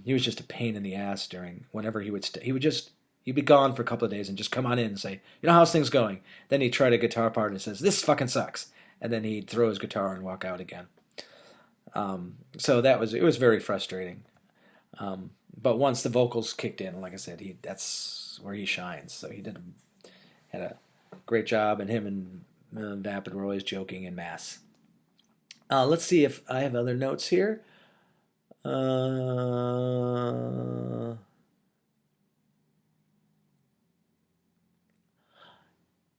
He was just a pain in the ass during whenever he would he'd be gone for a couple of days and just come on in and say, how's things going? Then he'd try a guitar part and says, this fucking sucks, and then he'd throw his guitar and walk out again. So it was very frustrating. But once the vocals kicked in, like I said, that's where he shines. So had a great job, and him and Vapid were always joking in Mass. Let's see if I have other notes here.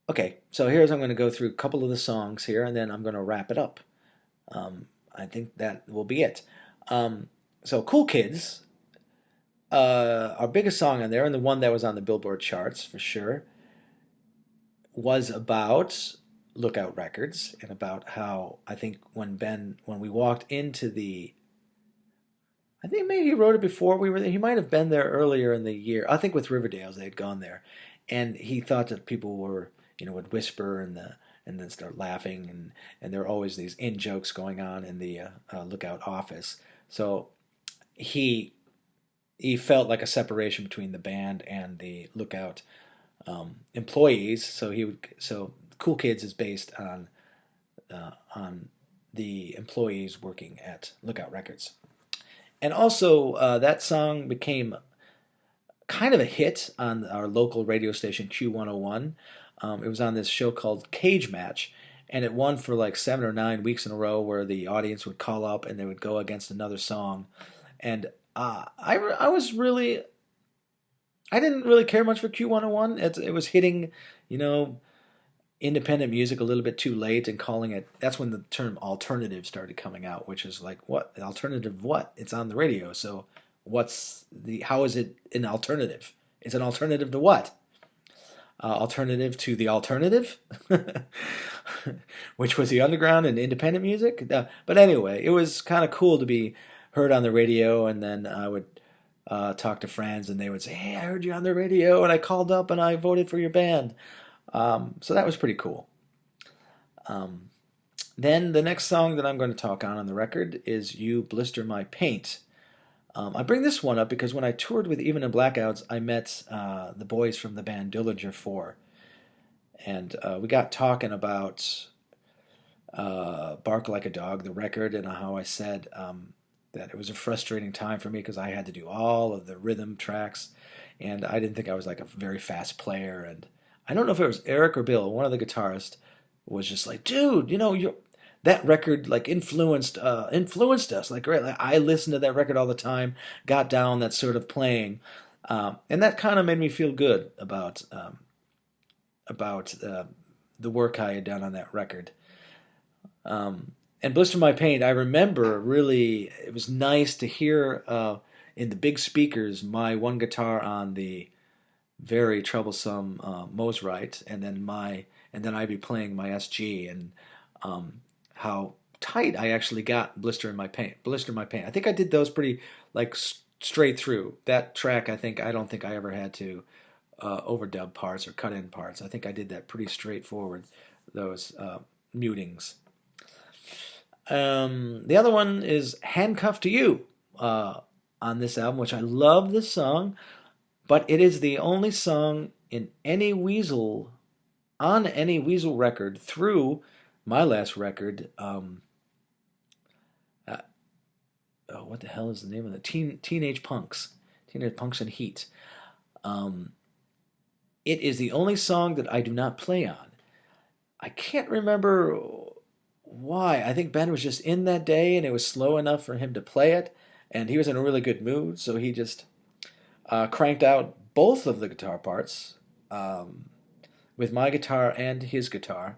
Okay, so I'm going to go through a couple of the songs here, and then I'm going to wrap it up. I think that will be it. So Cool Kids, our biggest song on there, and the one that was on the Billboard charts for sure, was about Lookout Records and about how I think when we walked into I think maybe he wrote it before we were there. He might have been there earlier in the year. I think with Riverdale's they had gone there, and he thought that people would whisper and then start laughing, and there were always these in jokes going on in the Lookout office. So he felt like a separation between the band and the Lookout employees. So Cool Kids is based on the employees working at Lookout Records. And also, that song became kind of a hit on our local radio station Q101. It was on this show called Cage Match, and it won for like 7 or 9 weeks in a row, where the audience would call up and they would go against another song. And I was really, I didn't really care much for Q101. It was hitting, you know, independent music a little bit too late and calling it. That's when the term alternative started coming out, which is like, what alternative? What? It's on the radio, so what's the? How is it an alternative? It's an alternative to what? Alternative to the alternative, which was the underground and independent music. But anyway, it was kind of cool to be heard on the radio, and then I would talk to friends, and they would say, "Hey, I heard you on the radio, and I called up and I voted for your band." So that was pretty cool. Um, then the next song that I'm going to talk on the record is "You Blister My Paint." I bring this one up because when I toured with Even In Blackouts, I met the boys from the band Dillinger 4. And we got talking about Bark Like a Dog, the record, and how I said that it was a frustrating time for me because I had to do all of the rhythm tracks, and I didn't think I was like a very fast player. And I don't know if it was Eric or Bill, one of the guitarists, was just like, dude, that record like influenced us. Like, right, like I listened to that record all the time, got down that sort of playing, and that kind of made me feel good about the work I had done on that record. And Blister My Paint, I remember really, it was nice to hear in the big speakers my one guitar on the very troublesome Mosrite, and then I'd be playing my SG, and how tight I actually got Blister My Paint. I think I did those pretty like straight through. That track, I don't think I ever had to overdub parts or cut in parts. I think I did that pretty straightforward, those mutings. The other one is Handcuffed to You on this album, which I love this song, but it is the only song in any Weasel, on any Weasel record through my last record. Uh, what the hell is the name of it? Teenage Punks. Teenage Punks and Heat. It is the only song that I do not play on. I can't remember why. I think Ben was just in that day and it was slow enough for him to play it, and he was in a really good mood, so he just cranked out both of the guitar parts with my guitar and his guitar,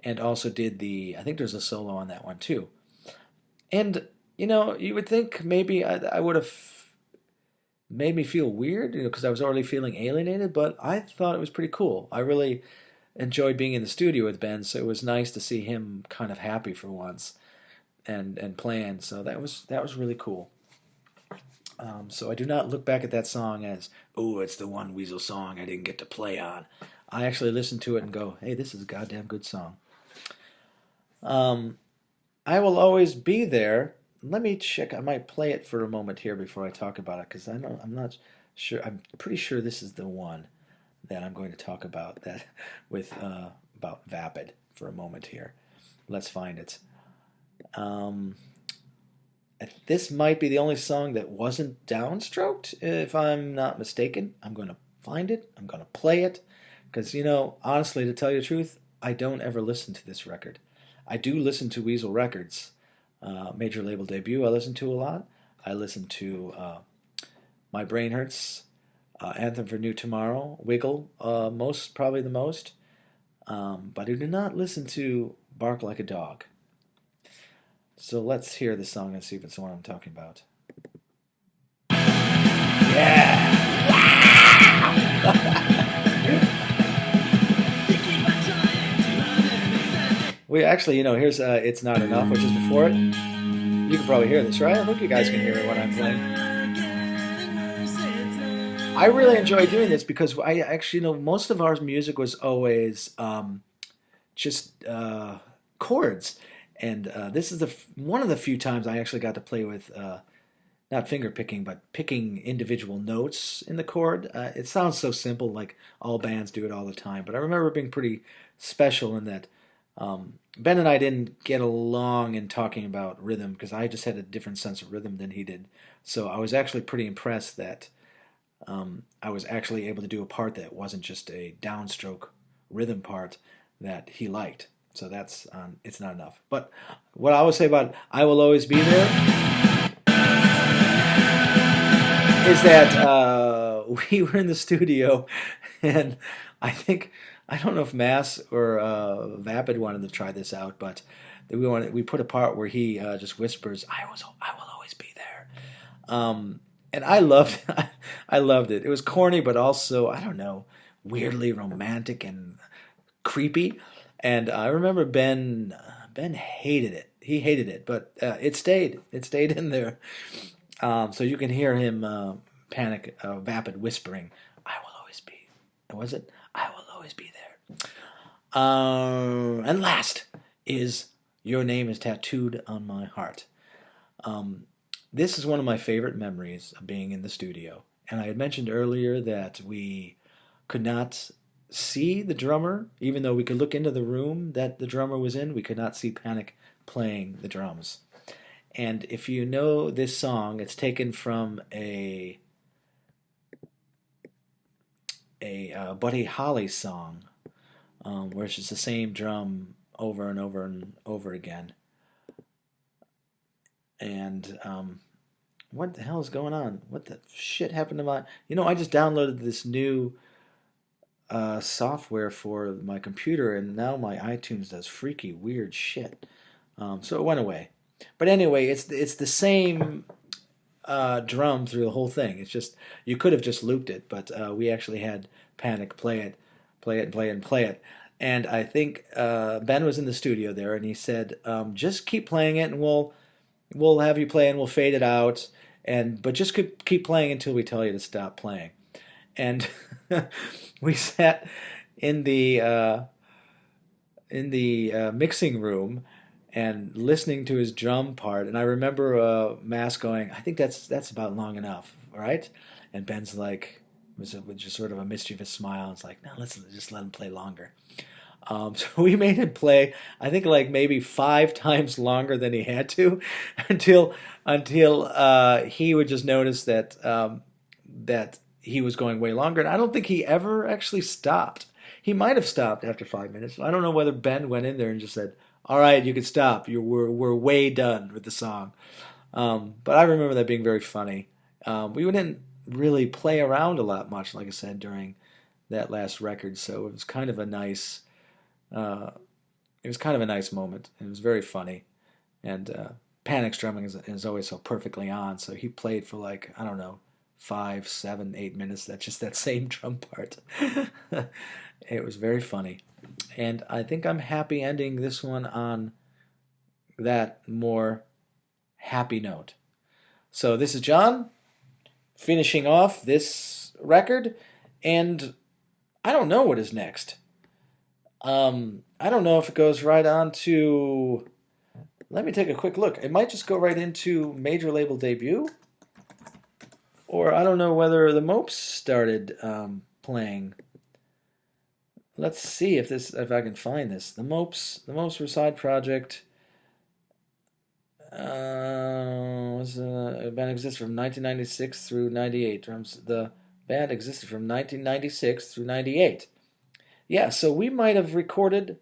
and also did I think there's a solo on that one too. And, you would think maybe I would have made me feel weird, because I was already feeling alienated, but I thought it was pretty cool. I really enjoyed being in the studio with Ben, so it was nice to see him kind of happy for once and playing. So that was really cool. So I do not look back at that song as, oh, it's the one Weasel song I didn't get to play on. I actually listen to it and go, hey, this is a goddamn good song. I Will Always Be There. Let me check. I might play it for a moment here before I talk about it, because I'm not sure. I'm pretty sure this is the one that I'm going to talk about that with about Vapid for a moment here. Let's find it. This might be the only song that wasn't downstroked, if I'm not mistaken. I'm going to find it. I'm going to play it, because honestly, to tell you the truth, I don't ever listen to this record. I do listen to Weasel records. Major label debut I listen to a lot. I listen to My Brain Hurts, Anthem for New Tomorrow, Wiggle, probably the most. But I do not listen to Bark Like a Dog. So let's hear the song and see if it's the one I'm talking about. Yeah! We actually, here's It's Not Enough, which is before it. You can probably hear this, right? I hope you guys can hear it when I'm playing. I really enjoy doing this because I actually, most of our music was always just chords. And this is one of the few times I actually got to play with, not finger picking, but picking individual notes in the chord. It sounds so simple, like all bands do it all the time. But I remember it being pretty special in that Ben and I didn't get along in talking about rhythm because I just had a different sense of rhythm than he did. So I was actually pretty impressed that I was actually able to do a part that wasn't just a downstroke rhythm part that he liked. So that's it's not enough. But what I would say about "I Will Always Be There" is that we were in the studio, and I don't know if Mass or Vapid wanted to try this out, but we put a part where he just whispers, I will always be there," and I loved I loved it. It was corny, but also I don't know, weirdly romantic and creepy. And I remember Ben hated it. He hated it, but it stayed. It stayed in there. So you can hear him panic, vapid whispering, "I will always be." Was it? "I will always be there." And last is "Your Name is Tattooed on My Heart." Um, this is one of my favorite memories of being in the studio. And I had mentioned earlier that we could not see the drummer, even though we could look into the room that the drummer was in. We could not see Panic playing the drums. And if you know this song, it's taken from a Buddy Holly song, where it's just the same drum over and over and over again. And what the hell is going on? What the shit happened to my? I just downloaded this new software for my computer, and now my iTunes does freaky weird shit. So it went away. But anyway, it's the same drum through the whole thing. It's just you could have just looped it, but we actually had Panic play it, play it, play it, and play it. And I think Ben was in the studio there, and he said, "Just keep playing it, and we'll have you play, and we'll fade it out, but just keep playing until we tell you to stop playing." And we sat in the mixing room and listening to his drum part, and I remember Mass going, "I think that's about long enough, all right?" And Ben's like, with just sort of a mischievous smile, it's like, "No, let's just let him play longer." So we made him play, I think, like maybe 5 times longer than he had to, until he would just notice that he was going way longer. And I don't think he ever actually stopped. He might have stopped after 5 minutes. I don't know whether Ben went in there and just said, "All right, you can stop. We're way done with the song." But I remember that being very funny. We didn't really play around a lot much, like I said, during that last record. So it was kind of a nice, uh, moment. It was very funny, and Panic's drumming is always so perfectly on. So he played for like, I don't know, 5, 7, 8 minutes. That's just that same drum part. It was very funny, and I think I'm happy ending this one on that more happy note. So this is John finishing off this record, and I don't know what is next. I don't know if it goes right on to. Let me take a quick look. It might just go right into major label debut, or I don't know whether the Mopes started playing. Let's see if I can find this. The Mopes were side project. The band existed from 1996 through 98. The band existed from 1996 through 98. Yeah, so we might have recorded.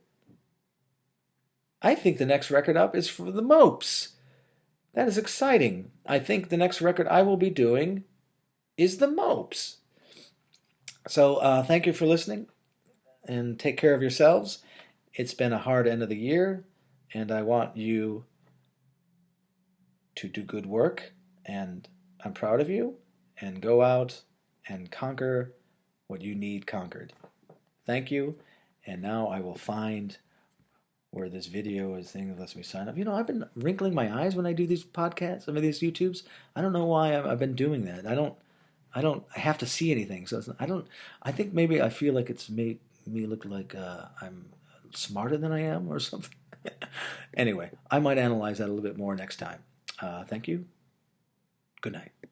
I think the next record up is for the Mopes. That is exciting. I think the next record I will be doing is the Mopes. So thank you for listening, and take care of yourselves. It's been a hard end of the year, and I want you to do good work, and I'm proud of you, and go out and conquer what you need conquered. Thank you, and now I will find where this video is thing that lets me sign up. I've been wrinkling my eyes when I do these podcasts, these YouTubes. I don't know why I've been doing that. I don't have to see anything, so I think maybe I feel like it's made me look like I'm smarter than I am or something. Anyway, I might analyze that a little bit more next time. Thank you. Good night.